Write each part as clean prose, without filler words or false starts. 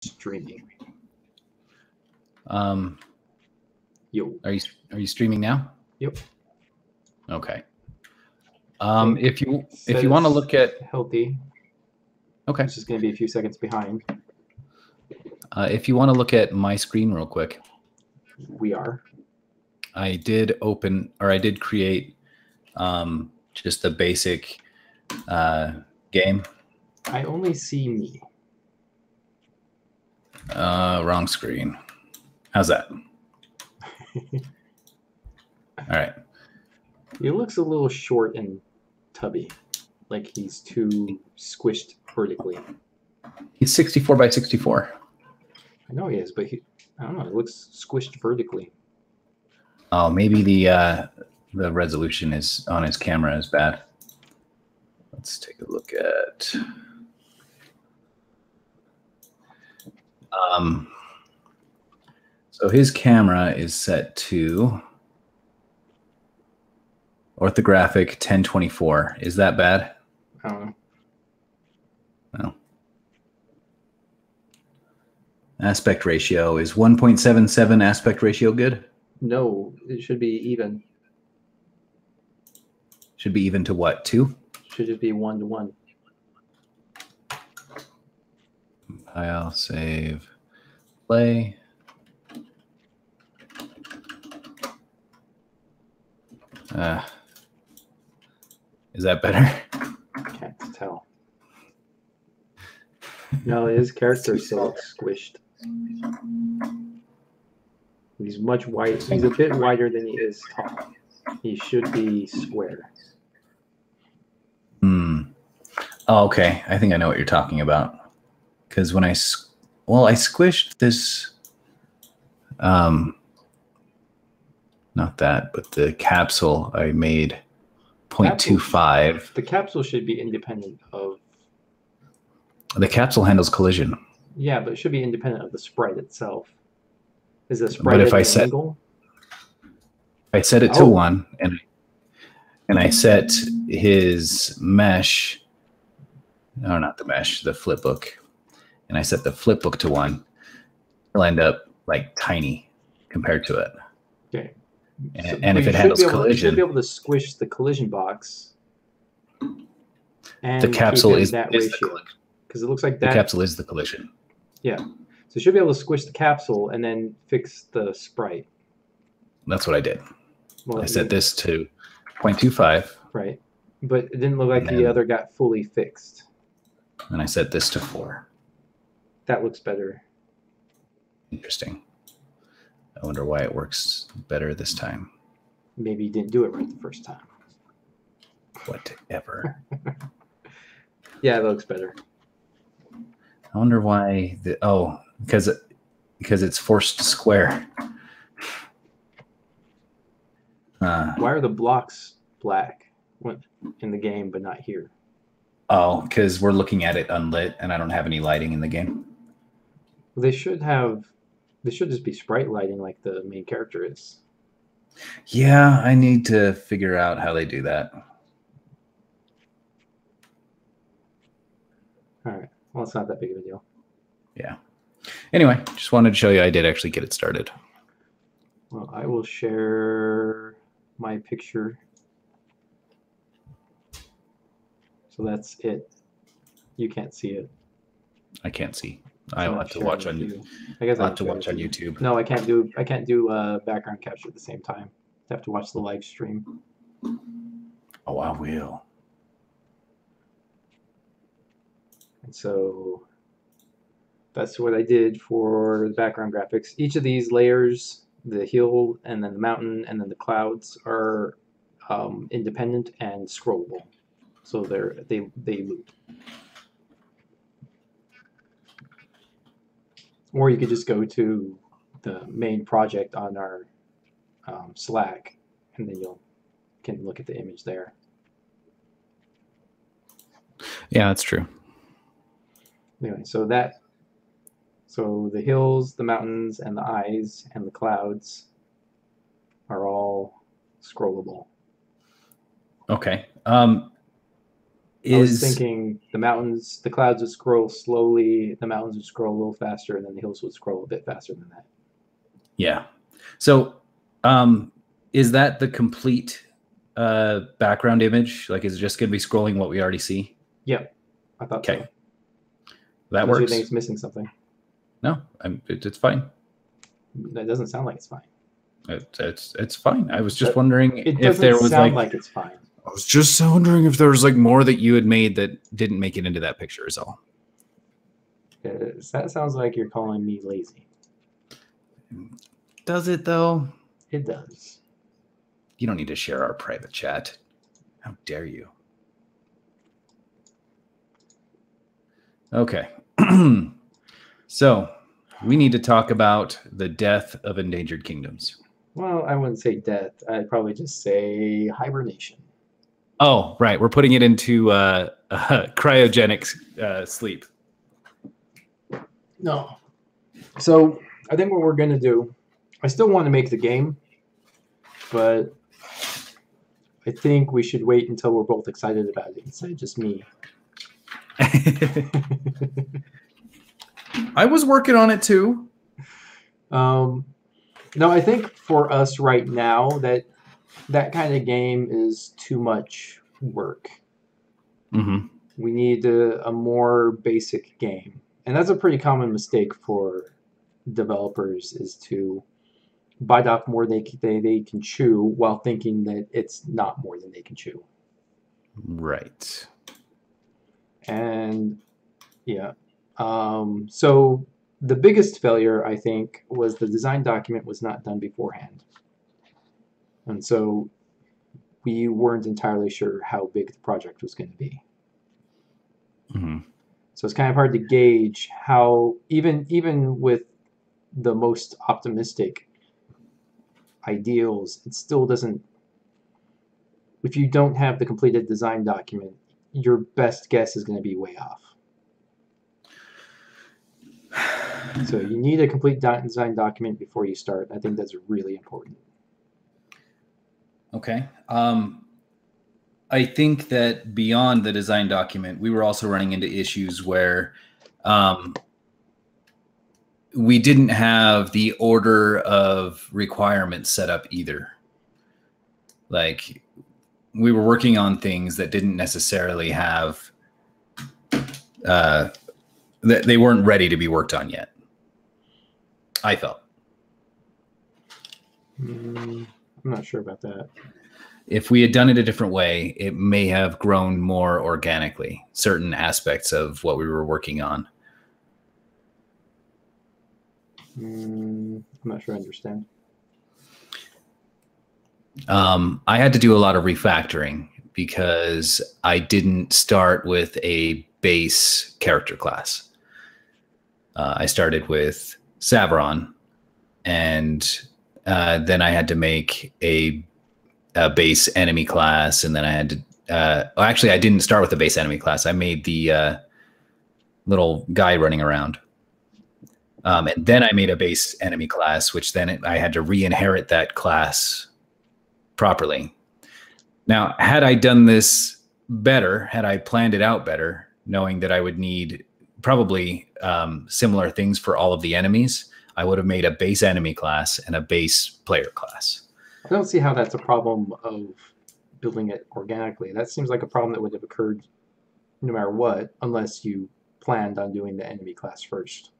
streaming. Yo. Are you streaming now? Yep. Okay. If you want to look at healthy. Okay. It's just going to be a few seconds behind. If you want to look at my screen real quick. We are. I did create just the basic game. I only see me. Wrong screen. How's that? All right. He looks a little short and tubby, like he's too squished vertically. He's 64 by 64. I know he is, but I don't know. It looks squished vertically. Oh, maybe the resolution is on his camera is bad. Let's take a look at. So his camera is set to orthographic 1024. Is that bad? I don't know. No. Aspect ratio is 1.77 aspect ratio good? No, it should be even. Should be even to what? 2? Should just be 1 to 1. I'll save, play. Is that better? Can't tell. No, his character is so squished. He's much wide. He's a bit wider than he is tall. He should be square. Oh, okay. I think I know what you're talking about. Because when I squished this, not that, but the capsule I made 0.25. The capsule should be independent of. The capsule handles collision. Yeah, but it should be independent of the sprite itself. Is the sprite at an angle? I set it to 1, and I set his mesh. No, not the mesh, the flip book. And I set the flip book to 1. It'll end up like tiny compared to it. Okay. And if it handles collision, you should be able to squish the collision box. And the capsule is that ratio, because it looks like that. The capsule is the collision. Yeah. So you should be able to squish the capsule and then fix the sprite. That's what I did. Well, I set this to 0.25. Right. But it didn't look like the other got fully fixed. And I set this to 4. That looks better. Interesting. I wonder why it works better this time. Maybe you didn't do it right the first time. Whatever. Yeah, it looks better. I wonder why because it's forced square. Why are the blocks black in the game but not here? Oh, because we're looking at it unlit and I don't have any lighting in the game. They should just be sprite lighting like the main character is. Yeah, I need to figure out how they do that. All right. Well, it's not that big of a deal. Yeah. Anyway, just wanted to show you I did actually get it started. Well, I will share my picture. So that's it. You can't see it. I can't see. I'll have to watch on YouTube. I guess I'll have to watch on YouTube. No, I can't do background capture at the same time. I have to watch the live stream. Oh, I will. And so that's what I did for the background graphics. Each of these layers, the hill and then the mountain and then the clouds, are independent and scrollable. So they loop. Or you could just go to the main project on our Slack, and then you can look at the image there. Yeah, that's true. Anyway, so the hills, the mountains, and the eyes and the clouds are all scrollable. Okay. I was Is thinking the clouds would scroll slowly, the mountains would scroll a little faster, and then the hills would scroll a bit faster than that. Yeah. So, is that the complete background image? Like, is it just going to be scrolling what we already see? Yep, I thought Okay, so. that Unless you think works. it's missing something. No, it's fine. That doesn't sound like it's fine. It's fine. I was just That, wondering it if doesn't there was sound like like it's fine. I was just wondering if there was like more that you had made that didn't make it into that picture. Is all. That sounds like you're calling me lazy. Does it though? It does. You don't need to share our private chat. How dare you? Okay. So we need to talk about the death of endangered kingdoms. Well, I wouldn't say death. I'd probably just say hibernation. Oh, right. We're putting it into cryogenic sleep. No. So I think what we're going to do, I still want to make the game, but I think we should wait until we're both excited about it instead of just me. I was working on it too. No, I think for us right now that kind of game is too much work. Mm-hmm. We need a more basic game, and that's a pretty common mistake for developers is to bite off more they can chew while thinking that it's not more than they can chew. Right. And yeah, so the biggest failure I think was the design document was not done beforehand, and so we weren't entirely sure how big the project was going to be. Mm-hmm. So it's kind of hard to gauge how even with the most optimistic ideals, it still doesn't. If you don't have the completed design document, your best guess is going to be way off. So you need a complete design document before you start. I think that's really important. Okay. I think that beyond the design document, we were also running into issues where we didn't have the order of requirements set up either. Like we were working on things that didn't necessarily have that they weren't ready to be worked on yet. I felt. I'm not sure about that. If we had done it a different way, it may have grown more organically, certain aspects of what we were working on. I'm not sure I understand. I had to do a lot of refactoring because I didn't start with a base character class. I started with Savron, and then I had to make a base enemy class, and then I had to. Well, actually, I didn't start with the base enemy class. I made the little guy running around, and then I made a base enemy class, which then I had to re-inherit that class properly. Now, had I done this better, had I planned it out better, knowing that I would need probably similar things for all of the enemies, I would have made a base enemy class and a base player class. I don't see how that's a problem of building it organically. That seems like a problem that would have occurred no matter what, unless you planned on doing the enemy class first.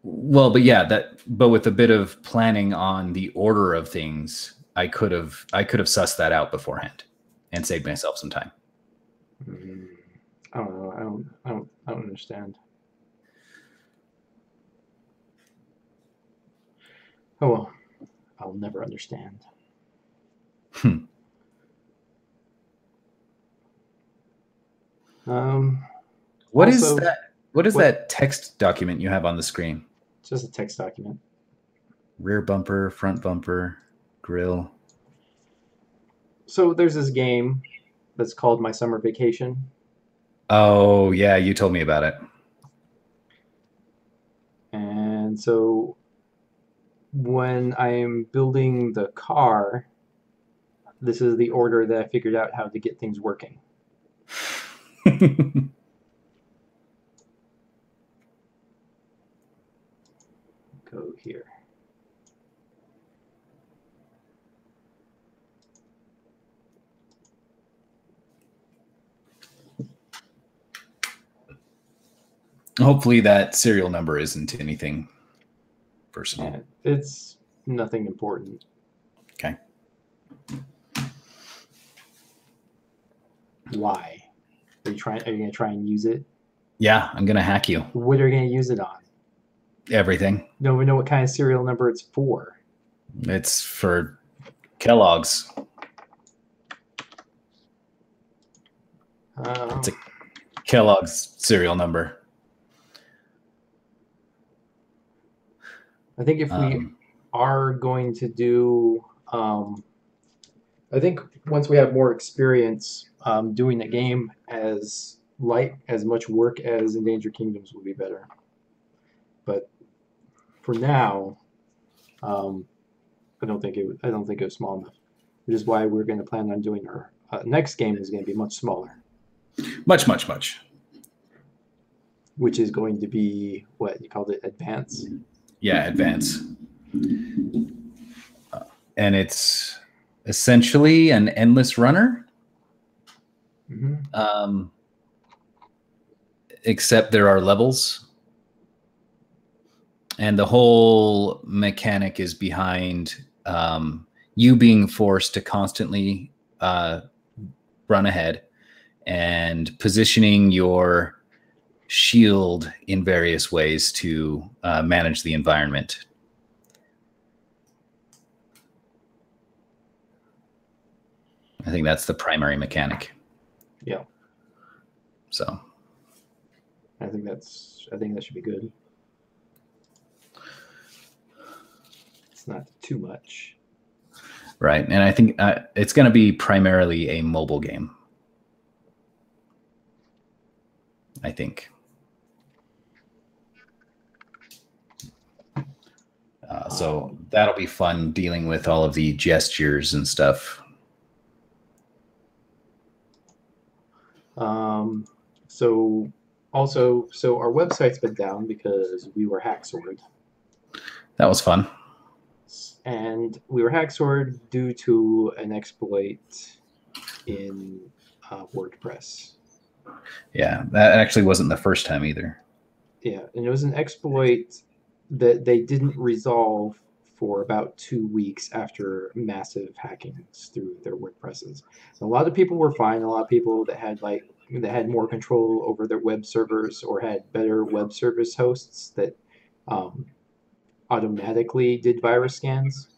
Well, but yeah, but with a bit of planning on the order of things, I could have sussed that out beforehand and saved myself some time. I don't know. I don't understand. Oh well, I'll never understand. What also, is that? What is that text document you have on the screen? It's just a text document. Rear bumper, front bumper, grill. So there's this game that's called My Summer Vacation. Oh, yeah, you told me about it. And so when I'm building the car, this is the order that I figured out how to get things working. Go here. Hopefully that serial number isn't anything personal. Yeah, it's nothing important. Okay. Why? Are you going to try and use it? Yeah, I'm gonna hack you. What are you going to use it on? Everything. Don't we know what kind of serial number it's for? It's for Kellogg's. It's a Kellogg's serial number. I think if we are going to do, I think once we have more experience doing the game as much work as Endangered Kingdoms will be better. But for now, I don't think it was small enough. Which is why we're going to plan on doing our next game is going to be much smaller. Much, much, much. Which is going to be what you called it, Advance. Yeah, Advance. And it's essentially an endless runner. Mm-hmm. Except there are levels. And the whole mechanic is behind you being forced to constantly run ahead and positioning your shield in various ways to manage the environment. I think that's the primary mechanic. Yeah. So I think that should be good. It's not too much. Right. And I think it's going to be primarily a mobile game. I think. So that'll be fun dealing with all of the gestures and stuff. So our website's been down because we were hacksorted. That was fun. And we were hacksorted due to an exploit in WordPress. Yeah, that actually wasn't the first time either. Yeah, and it was an exploit that they didn't resolve for about 2 weeks after massive hackings through their WordPresses. A lot of people were fine. A lot of people that had more control over their web servers or had better web service hosts that automatically did virus scans,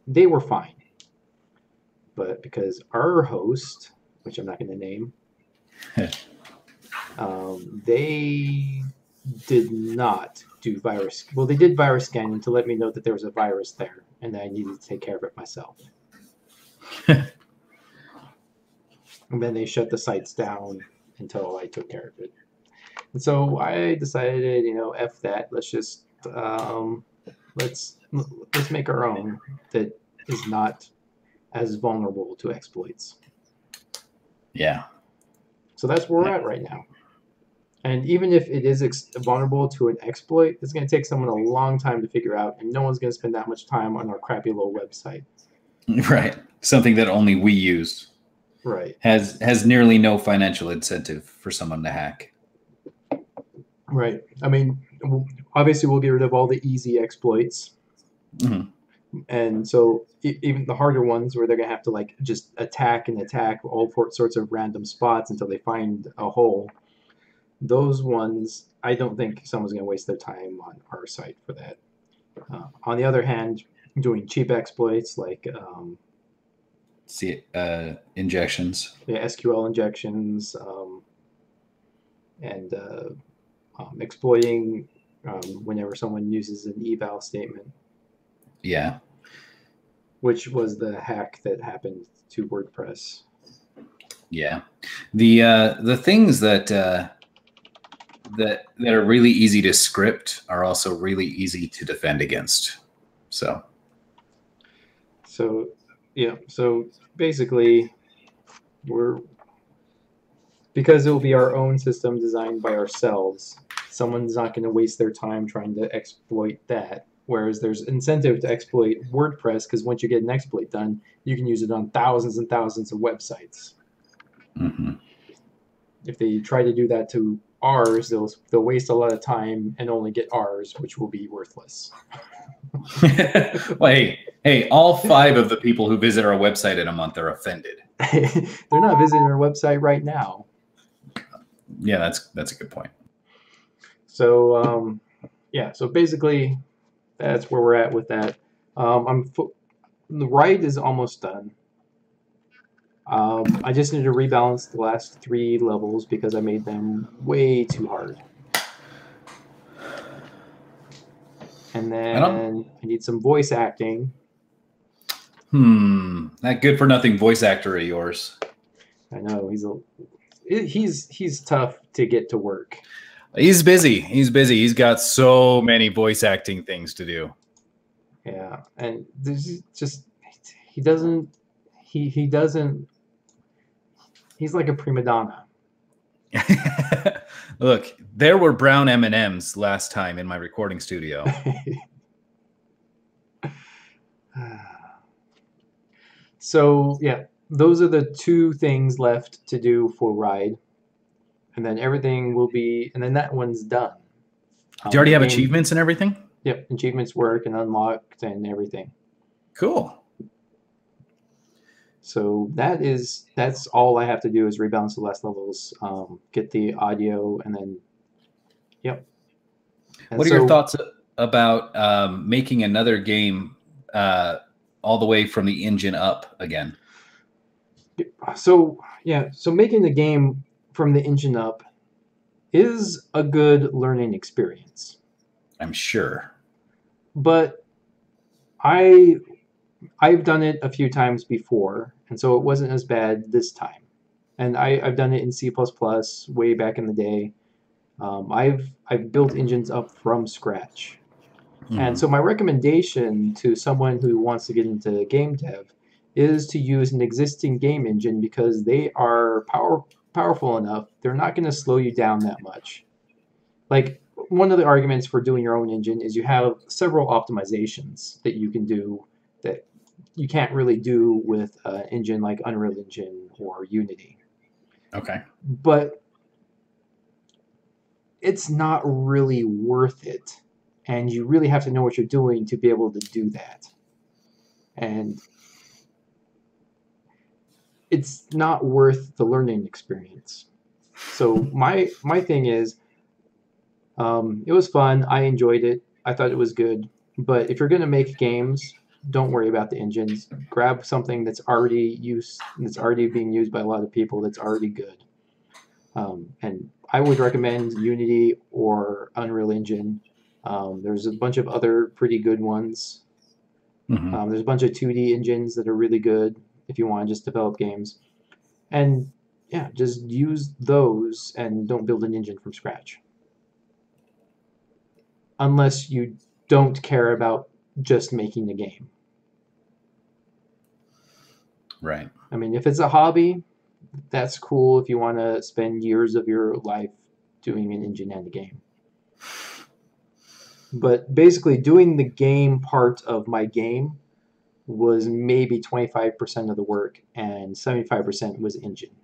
they were fine. But because our host, which I'm not going to name, they did not do virus. Well, they did virus scanning to let me know that there was a virus there and that I needed to take care of it myself. And then they shut the sites down until I took care of it. And so I decided, F that. Let's just let's make our own that is not as vulnerable to exploits. Yeah. So that's where we're at right now. And even if it is vulnerable to an exploit, it's going to take someone a long time to figure out, and no one's going to spend that much time on our crappy little website. Right. Something that only we use. Right. Has nearly no financial incentive for someone to hack. Right. I mean, obviously we'll get rid of all the easy exploits. Mm-hmm. And so even the harder ones where they're going to have to just attack all sorts of random spots until they find a hole. Those ones, I don't think someone's going to waste their time on our site for that. On the other hand, doing cheap exploits like injections. Yeah, SQL injections and exploiting whenever someone uses an eval statement. Yeah. Which was the hack that happened to WordPress. Yeah. The things that are really easy to script are also really easy to defend against. So basically we're because it will be our own system designed by ourselves. Someone's not going to waste their time trying to exploit that. Whereas there's incentive to exploit WordPress because once you get an exploit done, you can use it on thousands and thousands of websites. Mm-hmm. If they try to do that to ours, they'll waste a lot of time and only get ours, which will be worthless. Well, hey, all 5 of the people who visit our website in a month are offended. They're not visiting our website right now. Yeah, that's a good point. So yeah, so basically that's where we're at with that. The ride is almost done. I just need to rebalance the last 3 levels because I made them way too hard. And then I need some voice acting. That good for nothing voice actor of yours. I know he's tough to get to work. He's busy. He's got so many voice acting things to do. Yeah, and there's just he doesn't. He's like a prima donna. Look, there were brown M&Ms last time in my recording studio. So yeah, those are the 2 things left to do for Ride, and then everything will be, and then that one's done. Do you already have achievements and everything? Yep, achievements work and unlocked and everything. Cool. So that's all I have to do is rebalance the last levels, get the audio, and then yep. And what are your thoughts about making another game all the way from the engine up again? So yeah, so making the game from the engine up is a good learning experience. I'm sure. But I've done it a few times before, and so it wasn't as bad this time. And I've done it in C++ way back in the day. I've built engines up from scratch. Mm-hmm. And so my recommendation to someone who wants to get into game dev is to use an existing game engine because they are powerful enough. They're not going to slow you down that much. Like, one of the arguments for doing your own engine is you have several optimizations that you can do that you can't really do with an engine like Unreal Engine or Unity. Okay. But it's not really worth it. And you really have to know what you're doing to be able to do that. And it's not worth the learning experience. So my thing is, it was fun. I enjoyed it. I thought it was good. But if you're going to make games, don't worry about the engines. Grab something that's already being used by a lot of people that's already good. And I would recommend Unity or Unreal Engine. There's a bunch of other pretty good ones. Mm-hmm. There's a bunch of 2D engines that are really good if you want to just develop games. And yeah, just use those and don't build an engine from scratch. Unless you don't care about just making the game. Right. I mean, if it's a hobby, that's cool if you want to spend years of your life doing an engine and a game. But basically, doing the game part of my game was maybe 25% of the work, and 75% was engine.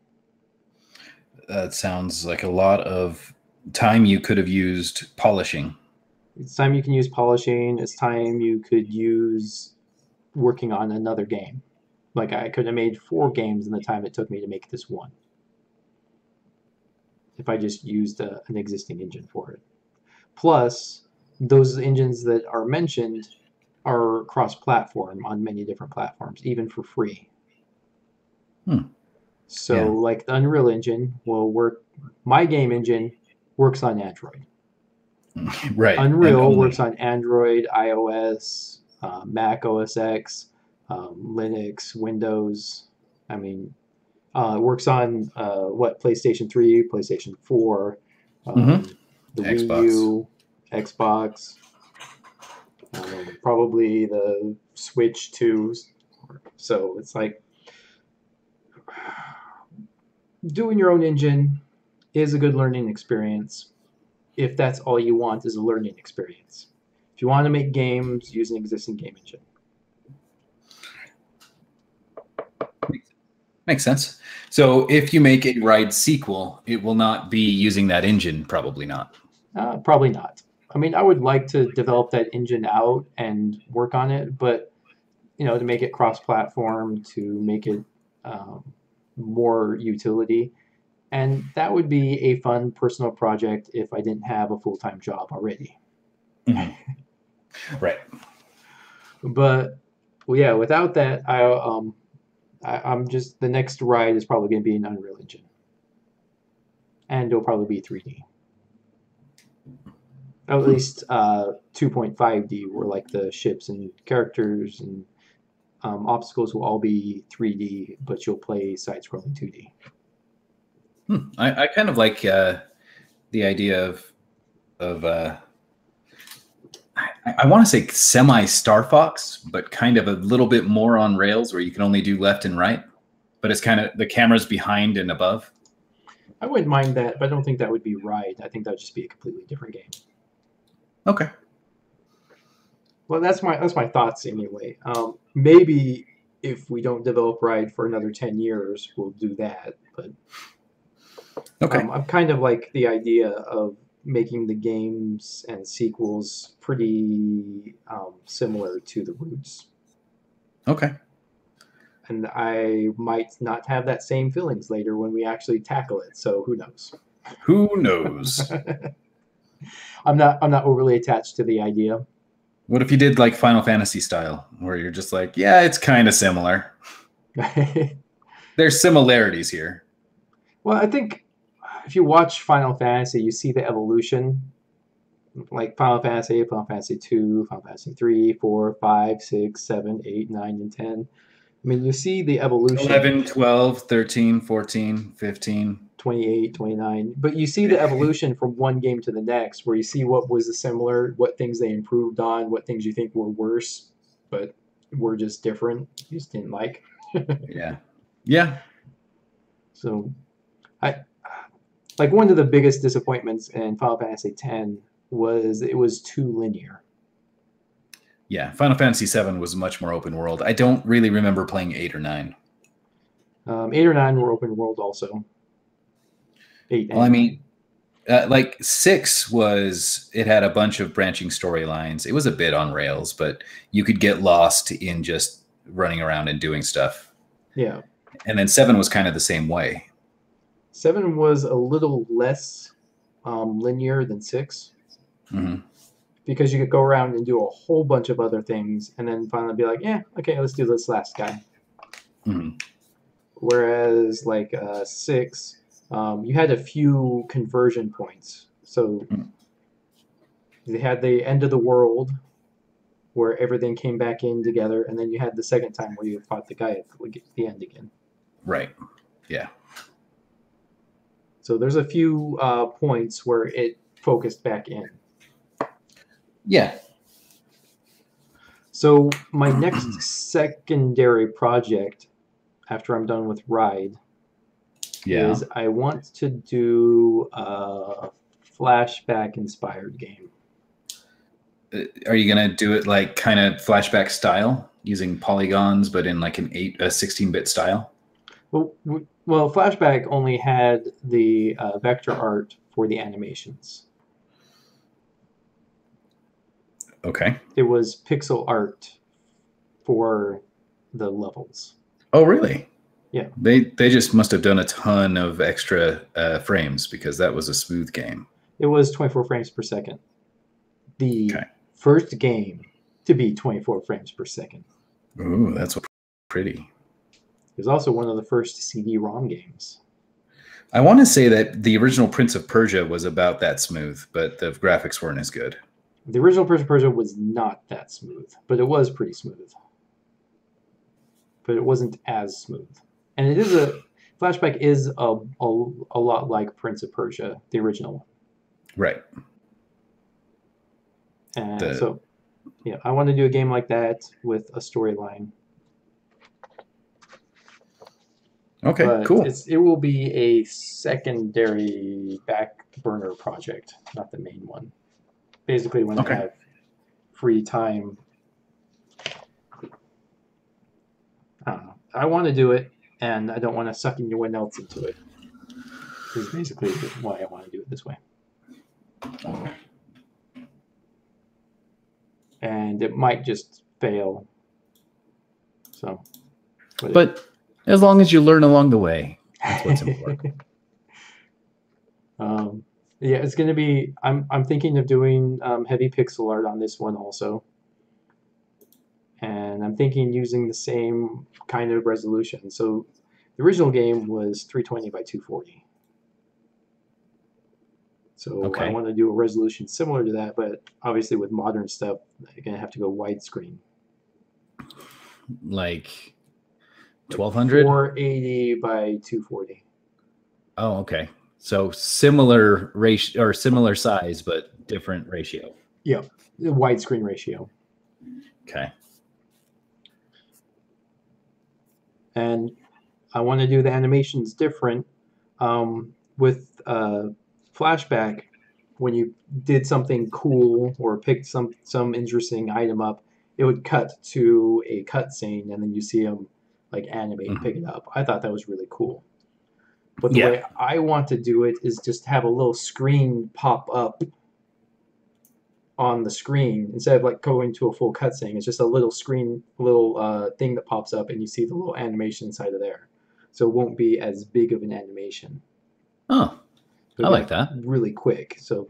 That sounds like a lot of time you could have used polishing. It's time you can use polishing. It's time you could use working on another game. Like, I could have made 4 games in the time it took me to make this one, if I just used an existing engine for it. Plus, those engines that are mentioned are cross-platform on many different platforms, even for free. So, like the Unreal Engine will work. My game engine works on Android. Right. Unreal works on Android, iOS, Mac OS X, Linux, Windows. I mean, it works on PlayStation 3, PlayStation 4, the Xbox. Wii U, Xbox, probably the Switch too. So it's like, doing your own engine is a good learning experience if that's all you want is a learning experience. If you want to make games, use an existing game engine. Makes sense. So if you make a Ride sequel, it will not be using that engine, probably not. Probably not. I mean, I would like to develop that engine out and work on it, but to make it cross-platform, to make it um, more utility, and that would be a fun personal project if I didn't have a full-time job already. Mm-hmm. Right. But well, yeah, without that, I'm just the next ride is probably going to be an Unreal Engine, and it'll probably be 3D. At least 2.5D, where like the ships and characters and obstacles will all be 3D, but you'll play side-scrolling 2D. I kind of like the idea of I want to say semi Star Fox, but kind of a little bit more on rails where you can only do left and right, but it's kind of the camera's behind and above. I wouldn't mind that, but I don't think that would be right. I think that would just be a completely different game. Okay. Well, that's my thoughts anyway. Maybe if we don't develop Ride for another 10 years, we'll do that. But okay, I'm kind of like the idea of making the games and sequels pretty similar to the roots. okay. And I might not have that same feelings later when we actually tackle it. So who knows? Who knows? I'm not overly attached to the idea. What if you did like Final Fantasy style, where you're just like, yeah, it's kind of similar. There's similarities here. Well, I think if you watch Final Fantasy, you see the evolution. Like Final Fantasy, Final Fantasy 2, Final Fantasy 3, 4, 5, 6, 7, 8, 9, and 10. I mean, you see the evolution. 11, 12, 13, 14, 15. 28, 29. But you see the evolution from one game to the next, where you see what was similar, what things they improved on, what things you think were worse, but were just different. You just didn't like. Yeah. Yeah. So, like one of the biggest disappointments in Final Fantasy X was it was too linear. Yeah. Final Fantasy VII was much more open world. I don't really remember playing 8 or 9. 8 or 9 were open world also. 8 Well, I and mean, like 6 was, it had a bunch of branching storylines. It was a bit on rails, but you could get lost in just running around and doing stuff. Yeah. And then 7 was kind of the same way. 7 was a little less linear than 6. Mm-hmm. Because you could go around and do a whole bunch of other things and then finally be like, yeah, okay, let's do this last guy. Mm-hmm. Whereas like 6, you had a few conversion points. So they had the end of the world where everything came back in together, and then you had the second time where you fought the guy at the end again. Right. Yeah. So there's a few points where it focused back in. Yeah. So my next secondary project after I'm done with Ride is I want to do a flashback inspired game. Are you going to do it like kind of flashback style using polygons, but in like a 16-bit style? Well, flashback only had the vector art for the animations. Okay. It was pixel art for the levels. Oh, really? Yeah. They just must have done a ton of extra frames because that was a smooth game. It was 24 frames per second. The first game to be 24 frames per second. Ooh, that's pretty. It was also one of the first CD-ROM games. I want to say that the original Prince of Persia was about that smooth, but the graphics weren't as good. The original Prince of Persia was not that smooth, but it was pretty smooth. But it wasn't as smooth. And it is Flashback is a lot like Prince of Persia, the original one. Right. And so, yeah, I want to do a game like that with a storyline. Okay, but cool. it will be a secondary back burner project, not the main one. Basically, when I Okay. have free time, I don't know. I want to do it, and I don't want to suck anyone else into it. Is basically why I want to do it this way. And it might just fail. So, but as long as you learn along the way, that's what's important. Yeah, it's going to be. I'm thinking of doing heavy pixel art on this one also, and I'm thinking using the same kind of resolution. So, the original game was 320 by 240. So I Okay. want to do a resolution similar to that, but obviously with modern stuff, I'm gonna have to go widescreen, Like like 1200? 480 by 240. Oh, okay. So similar ratio or similar size, but different ratio. Yeah, the widescreen ratio. Okay. And I want to do the animations different. With flashback, when you did something cool or picked some interesting item up, it would cut to a cutscene, and then you see them like animate and Mhm. pick it up. I thought that was really cool. But the Yeah. way I want to do it is just have a little screen pop up on the screen instead of like going to a full cutscene. It's just a little screen, little thing that pops up, and you see the little animation inside of there. So it won't be as big of an animation. Oh, It'll I be like like that. really quick. So,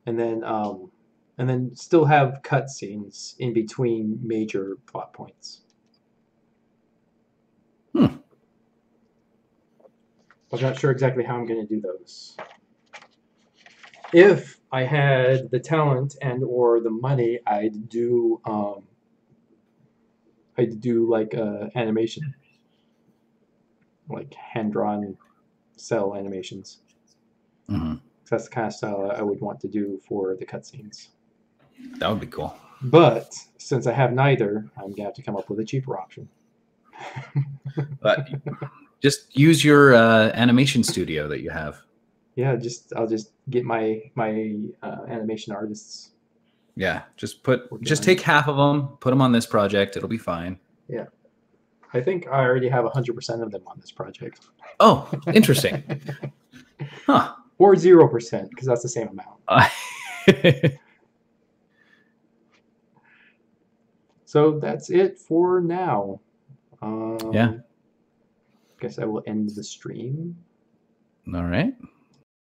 and then um, and then still have cutscenes in between major plot points. Hmm. I'm not sure exactly how I'm going to do those. If I had the talent and or the money, I'd do like animation, like hand drawn cell animations. Mhm. That's the kind of style I would want to do for the cutscenes. That would be cool. But since I have neither, I'm gonna have to come up with a cheaper option. But just use your animation studio that you have. Yeah, I'll just get my animation artists Yeah, working just on it. take half of them, put them on this project. It'll be fine. Yeah, I think I already have 100% of them on this project. Oh, interesting. Huh. Or 0% because that's the same amount. So that's it for now. Yeah. Guess I will end the stream. All right.